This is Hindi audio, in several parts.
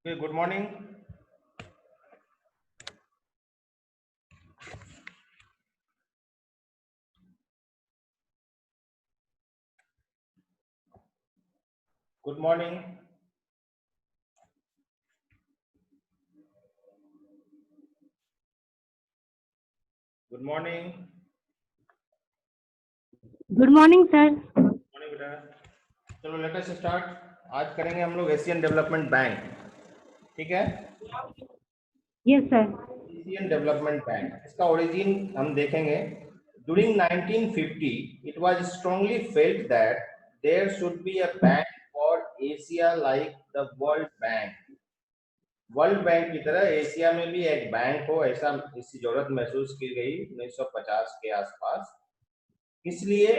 Okay, good morning. Good morning. Good morning. Good morning sir. Morning बेटा। चलो लेट अस स्टार्ट। आज करेंगे हम लोग एशियन डेवलपमेंट बैंक। ठीक है, yes sir. Asian Development bank, इसका ओरिजिन हम देखेंगे। During 1950, it was strongly felt that there should be a bank for Asia like the World Bank. World bank की तरह एशिया में भी एक बैंक हो, ऐसा इसकी जरूरत महसूस की गई 1950 के आसपास। इसलिए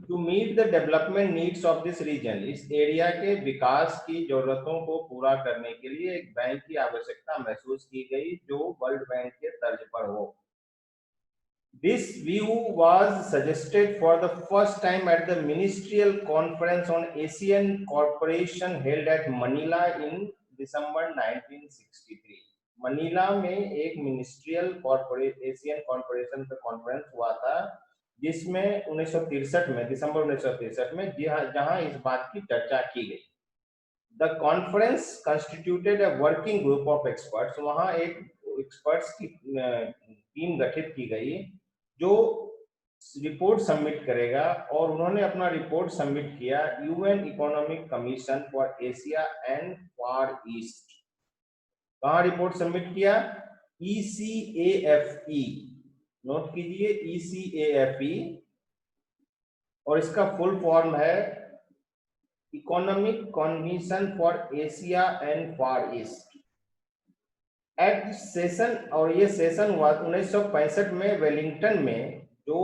to meet the development needs of this region, इस एरिया के विकास की जरूरतों को पूरा करने के लिए एक बैंक की आवश्यकता महसूस की गई जो वर्ल्ड बैंक के तर्ज पर हो। This view was suggested for the first time at the ministerial conference on Asian cooperation held at Manila in December 1963। Manila में एक मिनिस्ट्रियल एशियन कॉर्पोरेशन का कॉन्फ्रेंस हुआ था, जिसमें 1963 में, दिसंबर 1963 में, जहां इस बात की चर्चा की गई। The conference constituted a working group of experts, वहां एक एक्सपर्ट्स की टीम गठित की गई जो रिपोर्ट सबमिट करेगा, और उन्होंने अपना रिपोर्ट सबमिट किया UN economic commission for Asia and Far East. कहाँ रिपोर्ट सबमिट किया? ECAFE, नोट कीजिए ECAFE, और इसका फुल फॉर्म है economic commission for Asia and Far East. At session, और ये सेशन हुआ 1965 में वेलिंगटन में, जो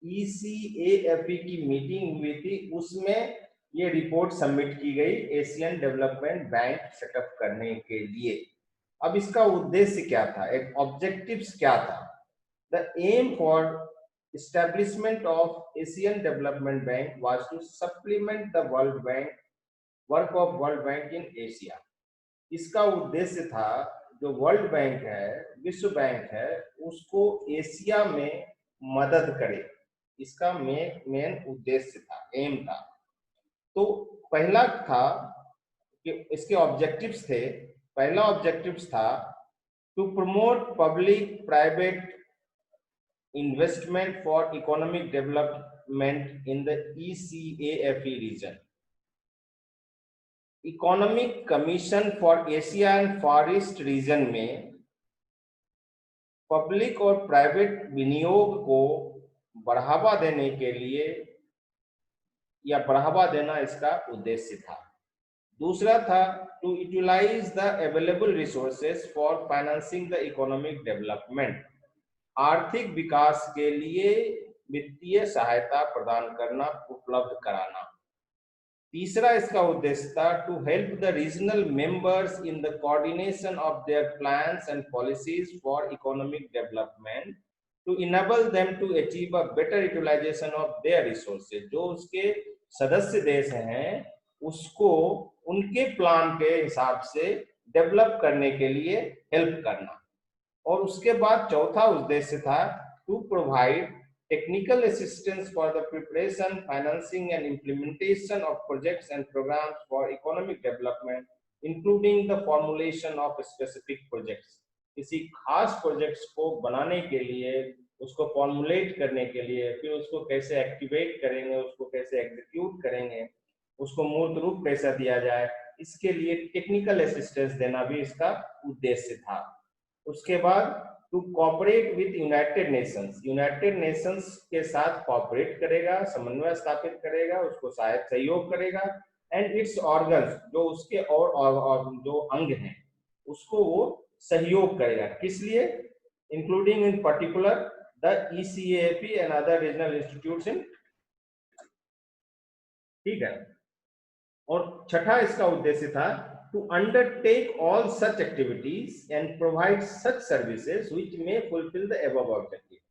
ECAFE की मीटिंग हुई थी, उसमें ये रिपोर्ट सबमिट की गई एशियन डेवलपमेंट बैंक सेटअप करने के लिए। अब इसका उद्देश्य क्या था, एक ऑब्जेक्टिव्स क्या था? The aim for establishment of Asian Development Bank was to supplement the World Bank work of World Bank in Asia। इसका उद्देश्य था जो वर्ल्ड बैंक है, विश्व बैंक है, उसको एशिया में मदद करे। इसका मेन उद्देश्य था, एम था। तो पहला था कि इसके ऑब्जेक्टिव्स थे, पहला ऑब्जेक्टिव्स था to promote public private investment for economic development in the ECAFE region। Economic commission for Asia and Far East region में पब्लिक और प्राइवेट विनियोग को बढ़ावा देने के लिए, या बढ़ावा देना इसका उद्देश्य था। दूसरा था to utilise the available resources for financing the economic development, आर्थिक विकास के लिए वित्तीय सहायता प्रदान करना, उपलब्ध कराना। तीसरा इसका उद्देश्य था to help the regional members in the coordination of their plans and policies for economic development, to enable them to achieve a better utilisation of their resources. जो उसके सदस्य देश हैं उसको उनके प्लान के हिसाब से डेवलप करने के लिए हेल्प करना। और उसके बाद चौथा उद्देश्य था to provide technical assistance for the preparation, financing and implementation of projects and programmes for economic development, including the formulation of specific projects. किसी खास प्रोजेक्ट्स को बनाने के लिए, उसको फॉर्मुलेट करने के लिए, फिर उसको कैसे एक्टिवेट करेंगे, उसको कैसे एग्जीक्यूट करेंगे, उसको मूर्त रूप कैसा दिया जाए, इसके लिए टेक्निकल असिस्टेंस देना भी इसका उद्देश्य था। उसके बाद to cooperate with United Nations, United Nations के साथ कॉपरेट करेगा, समन्वय स्थापित करेगा, उसको सहायता सहयोग करेगा, एंड इट्स ऑर्गन्स, जो उसके और जो अंग हैं उसको वो सहयोग करेगा। किस लिए? Including in particular the ECAFE and other regional institutes इन, ठीक है। और छठा इसका उद्देश्य था to undertake all such activities and provide such services which may fulfill the above objective।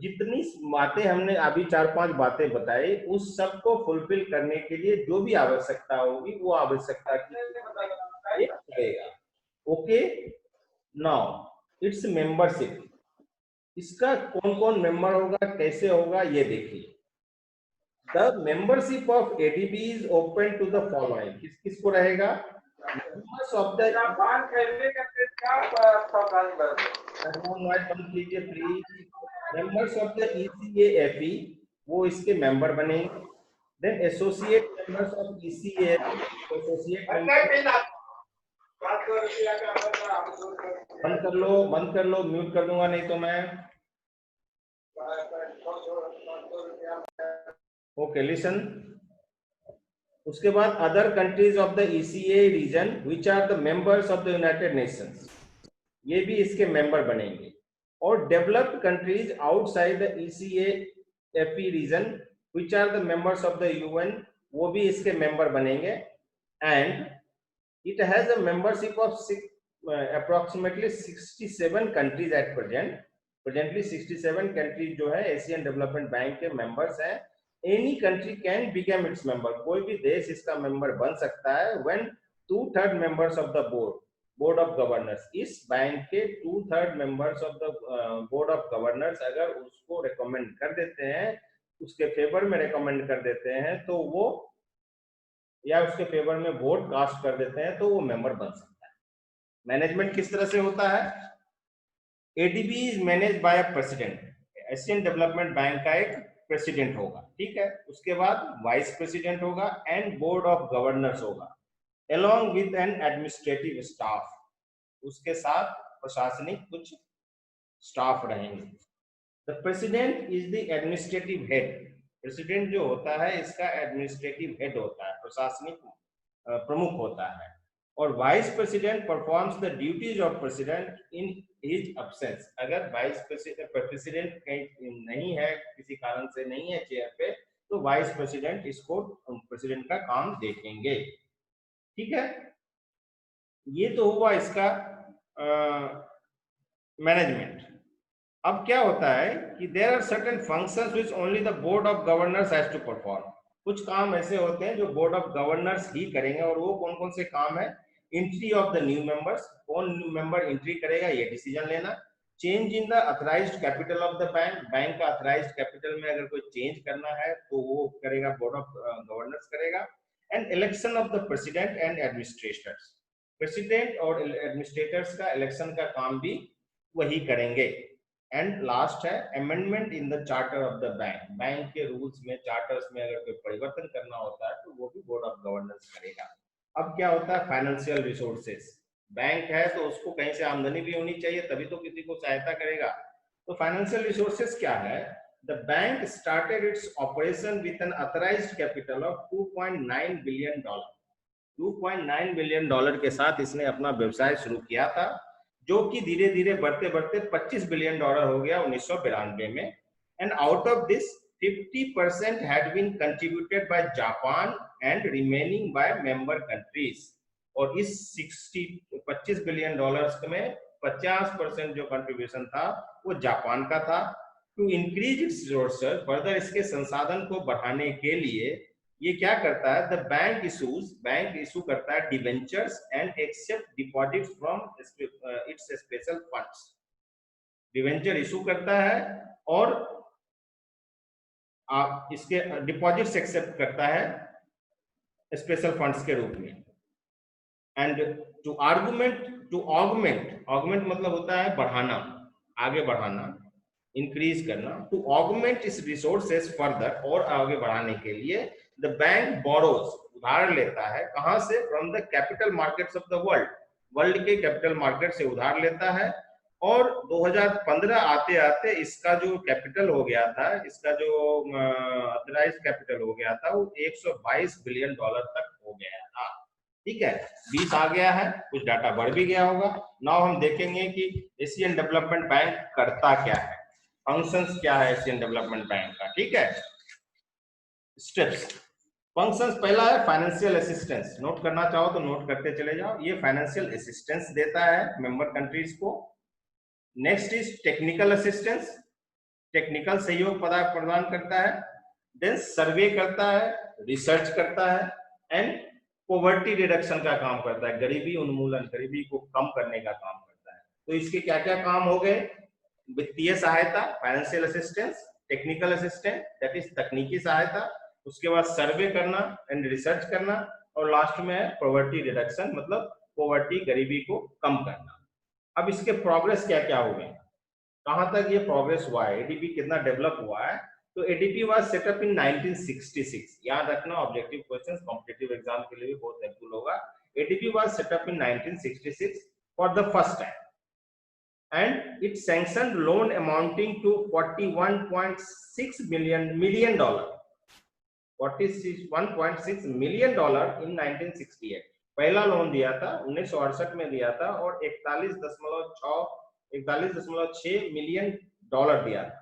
जितनी बातें हमने अभी 4-5 बातें बताई, उस सब को फुलफिल करने के लिए जो भी आवश्यकता होगी, वो आवश्यकता की ये करेगा। ओके, नाउ इट्स मेंबरशिप, इसका कौन कौन मेंबर होगा, कैसे होगा, ये देखिए। The membership of ADB is open to the following, किस किस को रहेगा? मेंबर्स ऑफ द बंद कीजिए please. Members of the ECAFE वो इसके मेंबर बनेंगे। Then associate members of ECAFE, associate member. बंद कर लो, म्यूट कर दूंगा नहीं तो मैं। Okay listen. उसके बाद other countries of the ECA region which are the members of the United Nations, ये भी इसके मेंबर बनेंगे। और developed countries outside the ECAFE region which are the members of the UN, वो भी इसके मेंबर बनेंगे। And it has a membership of approximately 67 countries at present. Presently 67 countries जो है एशियन डेवलपमेंट बैंक के मेंबर्स हैं। Any country can become its member, कोई भी देश इसका मेंबर बन सकता है। When 2/3 members of the board of governors, इस बैंक के 2/3 members of the board of governors अगर उसको रिकमेंड कर देते हैं, उसके फेवर में रिकमेंड कर देते हैं, तो वो या उसके फेवर में वोट कास्ट कर देते हैं, तो वो मेंबर बन सकता है। मैनेजमेंट किस तरह से होता है? ADB is manage by a president, Asian Development bank का एक प्रेसिडेंट होगा, ठीक है। उसके बाद वाइस प्रेसिडेंट होगा एंड बोर्ड ऑफ गवर्नर्स होगा, along with an administrative staff, उसके साथ प्रशासनिक कुछ स्टाफ रहेंगे। The president is the administrative head, president जो होता है इसका एडमिनिस्ट्रेटिव हेड होता है, प्रशासनिक प्रमुख होता है। और vice president performs the duties of president in his absence, अगर वाइस प्रेसिडेंट कहीं नहीं है, किसी कारण से नहीं है चेयर पे, तो वाइस प्रेसिडेंट इसको प्रेसिडेंट का काम देखेंगे, ठीक है। ये तो हुआ इसका मैनेजमेंट। अब क्या होता है कि there are certain functions which only the board of governors has to perform, कुछ काम ऐसे होते हैं जो बोर्ड ऑफ गवर्नर्स ही करेंगे। और वो कौन कौन से काम है? Entry of the new members, कौन न्यू मेंबर एंट्री करेगा ये डिसीजन लेना। Change in the authorised capital of the bank, bank का अथराइज्ड कैपिटल में अगर कोई चेंज करना है तो वो करेगा, बोर्ड ऑफ गवर्नर्स करेगा। And election of the president and administrators, president और एडमिनिस्ट्रेटर्स का इलेक्शन का काम भी वही करेंगे। एंड लास्ट है amendment in the charter of the bank, bank के रूल्स में, चार्टर्स में अगर कोई परिवर्तन करना होता है तो वो भी बोर्ड ऑफ गवर्नर्स करेगा। अब क्या होता है? फाइनेंशियल रिसोर्सेस, बैंक है तो उसको कहीं से आमदनी भी होनी चाहिए, तभी तो किसी को सहायता करेगा। तो फाइनेंशियल रिसोर्सेस क्या है? The bank started its operation with N authorised capital of $2.9 billion, $2.9 billion के साथ इसने अपना व्यवसाय शुरू किया था, जो कि धीरे धीरे बढ़ते बढ़ते $25 बिलियन हो गया 1992 में। And out of this 50% had been contributed by Japan and remaining by member countries। और इस 25 बिलियन डॉलर्स में 50% जो कंट्रीब्यूशन था वो जापान का था। To increase its resources, further इसके संसाधन को बढ़ाने के लिए ये क्या करता है? द बैंक इशू करता है debentures and accept deposits from its special funds, debenture issue करता है और आप इसके डिपॉजिट्स एक्सेप्ट करता है स्पेशल फंड्स के रूप में। एंड टू ऑगमेंट मतलब होता है बढ़ाना, आगे बढ़ाना, इंक्रीज करना। टू ऑगमेंट इस रिसोर्सेस फर्दर, और आगे बढ़ाने के लिए द बैंक बोरोज, उधार लेता है, कहां से? From the capital markets of the world के कैपिटल मार्केट से उधार लेता है। और 2015 आते आते इसका जो कैपिटल हो गया था, इसका जो ऑथराइज्ड कैपिटल हो गया था, वो $122 बिलियन तक हो गया था, ठीक है। 20 आ गया है, कुछ डाटा बढ़ भी गया होगा। नाउ हम देखेंगे कि एशियन डेवलपमेंट बैंक करता क्या है, फंक्शंस क्या है एशियन डेवलपमेंट बैंक का, ठीक है। स्टेप्स, फंक्शंस, पहला है फाइनेंशियल असिस्टेंस, नोट करना चाहो तो नोट करते चले जाओ। ये फाइनेंशियल असिस्टेंस देता है मेंबर कंट्रीज को। Next is technical assistance, technical सहयोग प्रदान करता है। देन सर्वे करता है, रिसर्च करता है एंड पॉवर्टी रिडक्शन का काम करता है, गरीबी उन्मूलन, गरीबी को कम करने का काम करता है। तो इसके क्या क्या काम हो गए? वित्तीय सहायता, financial assistance, technical assistance that is तकनीकी सहायता, उसके बाद सर्वे करना एंड रिसर्च करना, और लास्ट में है पॉवर्टी रिडक्शन, मतलब पॉवर्टी, गरीबी को कम करना। अब इसके प्रोग्रेस क्या क्या हो गए, कहां तक ये प्रोग्रेस हुआ है, एडीबी कितना डेवलप हुआ है? तो ADB was set up in 1966। याद रखना, ऑब्जेक्टिव क्वेश्चंस कॉम्पिटिटिव एग्जाम के लिए भी बहुत हेल्पफुल होगा। ADB was set up in 1966 for the first time, and it sanctioned loan amounting to 41.6 million dollar, 41.6 million dollar in 1968। पहला लोन दिया था 1968 में दिया था, और 41.6 मिलियन डॉलर दिया था।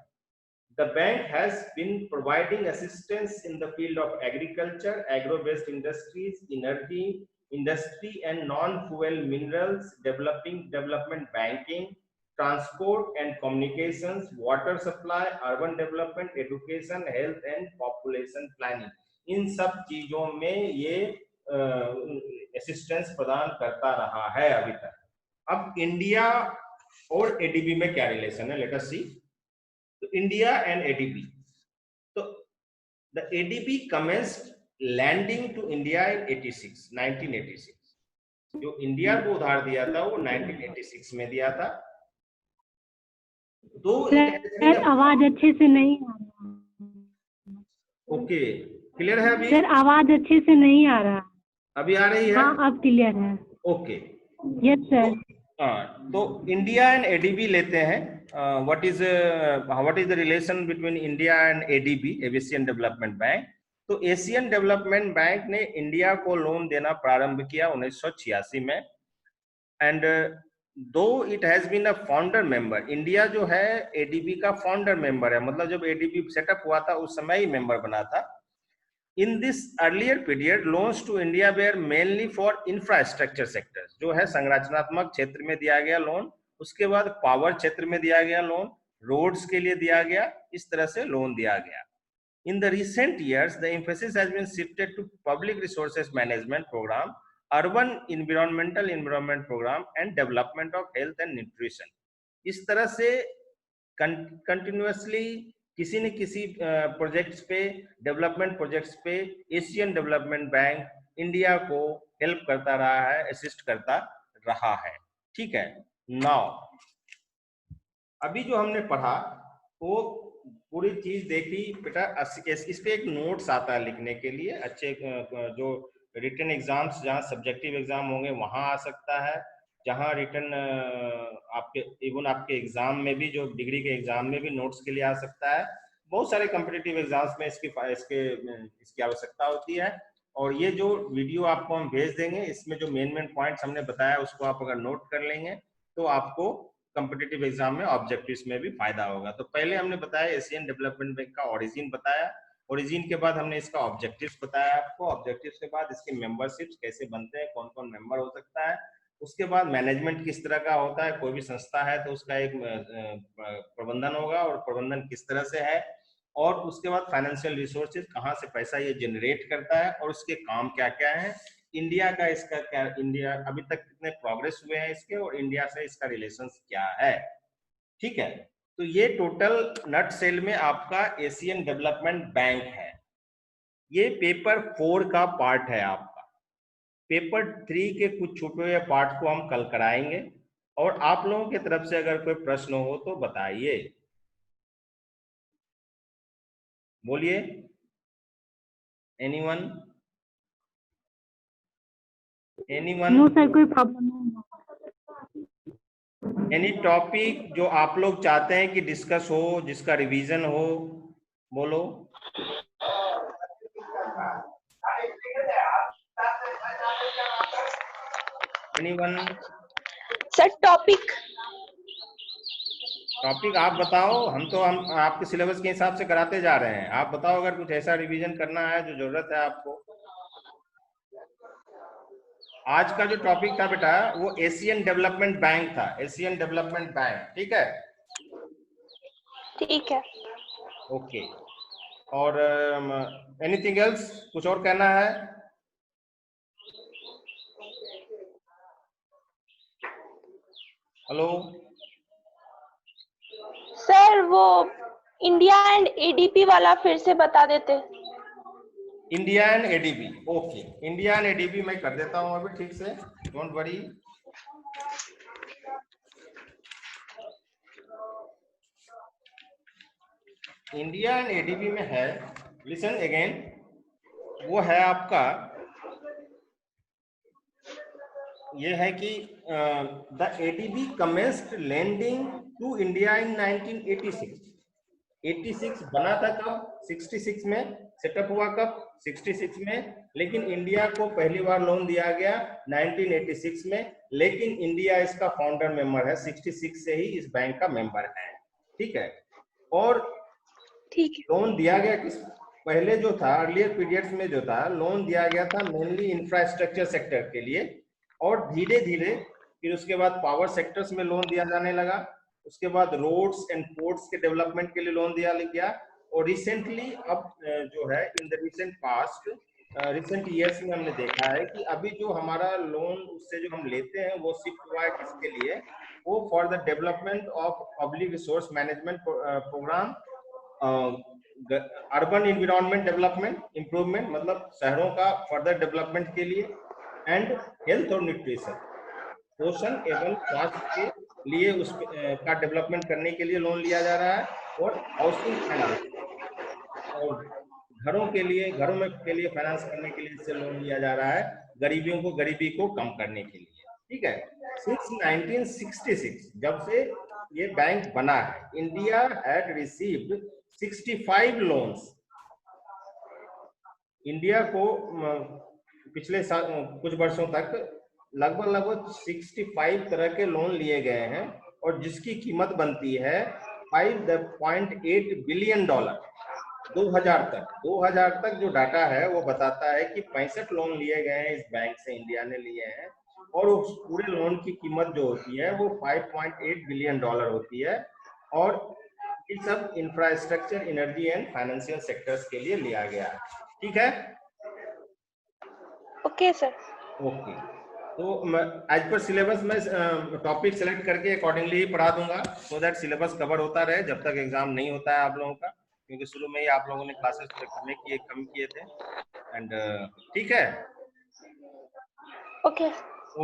The bank has been providing assistance in the field of agriculture, agro-based industries, energy industry and non-fuel minerals, development banking, transport and communications, water supply, urban development, education, health and population planning। इन सब चीजों में ये असिस्टेंस प्रदान करता रहा है अभी तक। अब इंडिया और एडीबी में क्या रिलेशन है, लेट अस सी। तो इंडिया एंड एडीबी, तो the ADB commenced lending to India in 1986। जो इंडिया को उधार दिया था वो 1986 में दिया था। तो सर आवाज अच्छे से नहीं आ रहा। ओके, क्लियर है अभी? सर आवाज अच्छे से नहीं आ रहा। अभी आ रही है? हाँ अब क्लियर है। Okay, yes sir. तो इंडिया एंड एडीबी लेते हैं। What is the relation between India and ADB, Asian Development Bank? तो एशियन डेवलपमेंट बैंक ने इंडिया को लोन देना प्रारंभ किया 1986 में, and though it has been a founder member, India जो है एडीबी का फाउंडर मेंबर है, मतलब जब एडीबी सेटअप हुआ था उस समय ही मेंबर बना था। In this earlier period, loans to India were mainly for infrastructure sectors, जो है संरचनात्मक क्षेत्र में दिया गया लोन, उसके बाद पावर क्षेत्र में दिया गया लोन, रोड्स के लिए दिया गया, इस तरह से लोन दिया गया। In the recent years, the emphasis has been shifted to public resources management program, urban environment program, and development of health and nutrition। इस तरह से कंटिन्यूअसली किसी न किसी प्रोजेक्ट्स पे, डेवलपमेंट प्रोजेक्ट्स पे एशियन डेवलपमेंट बैंक इंडिया को हेल्प करता रहा है, असिस्ट करता रहा है। ठीक है, नाउ अभी जो हमने पढ़ा वो पूरी चीज देखी बेटा। इस पे एक नोट्स आता है लिखने के लिए, अच्छे जो रिटन एग्जाम्स, जहाँ सब्जेक्टिव एग्जाम होंगे वहां आ सकता है, जहाँ रिटन आपके इवन आपके एग्जाम में भी, जो डिग्री के एग्जाम में भी नोट्स के लिए आ सकता है। बहुत सारे कॉम्पिटिटिव एग्जाम्स में इसकी आवश्यकता होती है। और ये जो वीडियो आपको हम भेज देंगे, इसमें जो मेन पॉइंट्स हमने बताया उसको आप अगर नोट कर लेंगे तो आपको कॉम्पिटिटिव एग्जाम में ऑब्जेक्टिव्स में भी फायदा होगा। तो पहले हमने बताया एशियन डेवलपमेंट बैंक का ओरिजिन बताया, ओरिजिन के बाद हमने इसका ऑब्जेक्टिव्स बताया आपको, ऑब्जेक्टिव्स के बाद इसके मेंबरशिप्स कैसे बनते हैं, कौन कौन मेंबर हो सकता है, उसके बाद मैनेजमेंट किस तरह का होता है, कोई भी संस्था है तो उसका एक प्रबंधन होगा और प्रबंधन किस तरह से है, और उसके बाद फाइनेंशियल रिसोर्सेज, कहाँ से पैसा ये जनरेट करता है और उसके काम क्या क्या है, इंडिया का इसका क्या, इंडिया अभी तक कितने प्रोग्रेस हुए हैं इसके, और इंडिया से इसका रिलेशंस क्या है। ठीक है, तो ये टोटल नट सेल में आपका एशियन डेवलपमेंट बैंक है। ये पेपर 4 का पार्ट है आपका। पेपर 3 के कुछ छूटे हुए पार्ट को हम कल कराएंगे, और आप लोगों की तरफ से अगर कोई प्रश्न हो तो बताइए, बोलिए। एनीवन? नो सर, कोई प्रॉब्लम नहीं। एनी टॉपिक जो आप लोग चाहते हैं कि डिस्कस हो, जिसका रिवीजन हो, बोलो। एनीवन? सर टॉपिक आप बताओ, हम आपके सिलेबस के हिसाब से कराते जा रहे हैं। आप बताओ अगर कुछ ऐसा रिवीजन करना है जो जरूरत है आपको। आज का जो टॉपिक था बेटा वो एशियन डेवलपमेंट बैंक था, एशियन डेवलपमेंट बैंक। ठीक है, ठीक है। ओके। और एनीथिंग एल्स, कुछ और कहना है? हेलो, सर वो इंडिया एंड एडीपी वाला फिर से बता देते। India and ADB, okay, India and ADB मैं कर देता हूं अभी ठीक से, don't worry. India and ADB में है, लिसन अगेन, वो है आपका, ये है कि the ADB commenced lending to India in 1986। 86 बना था कब? 66 में। सेटअप हुआ कब? 66 में। लेकिन इंडिया को पहली बार लोन दिया गया 1986 में, लेकिन इंडिया इसका फाउंडर मेंबर है, 66 से ही इस बैंक का मेंबर है, ठीक है। और ठीक है। लोन दिया गया किस, पहले जो था अर्लियर पीरियड्स में जो था लोन दिया गया था मेनली इंफ्रास्ट्रक्चर सेक्टर के लिए, और धीरे धीरे फिर उसके बाद पावर सेक्टर्स में लोन दिया जाने लगा, उसके बाद रोड्स एंड पोर्ट्स के डेवलपमेंट के लिए लोन दिया गया, और रिसेंटली अब जो है in the recent past, recent years में हमने देखा है कि अभी जो हमारा लोन उससे जो हम लेते हैं वो शिफ्ट हुआ है किसके लिए, वो for the development of public resource management programme, urban environment development improvement, मतलब शहरों का फर्दर डेवलपमेंट के लिए, एंड हेल्थ और न्यूट्रिशन, पोषण एवं स्वास्थ्य के लिए उस का डेवलपमेंट करने के लिए लोन लिया जा रहा है, और हाउसिंग फाइनेंस, और घरों के लिए, घरों में के लिए फाइनेंस करने के लिए इससे लोन लिया जा रहा है, गरीबी को कम करने के लिए, ठीक है। सिंस 1966 जब से ये बैंक बना है, India had received 65 loans. India को पिछले कुछ वर्षों तक लगभग 65 तरह के लोन लिए गए हैं, और जिसकी कीमत बनती है $5.8 बिलियन। 2000 तक जो डाटा है वो बताता है कि 65 लोन लिए गए हैं इस बैंक से, इंडिया ने लिए हैं, और उस पूरे लोन की कीमत जो होती है वो $5.8 बिलियन होती है, और ये सब infrastructure, energy and financial sectors के लिए लिया गया है, ठीक है। Okay sir. ओके, तो एज पर सिलेबस में टॉपिक सेलेक्ट करके अकॉर्डिंगली ही पढ़ा दूंगा, सो दैट सिलेबस कवर होता रहे जब तक एग्जाम नहीं होता है आप लोगों का, क्योंकि शुरू में ही आप लोगों ने क्लासेस कम किए थे, एंड ठीक है। ओके।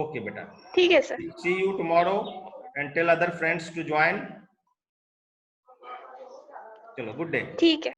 ओके बेटा, ठीक है sir. See you tomorrow and tell other friends to join. चलो, गुड डे। ठीक है।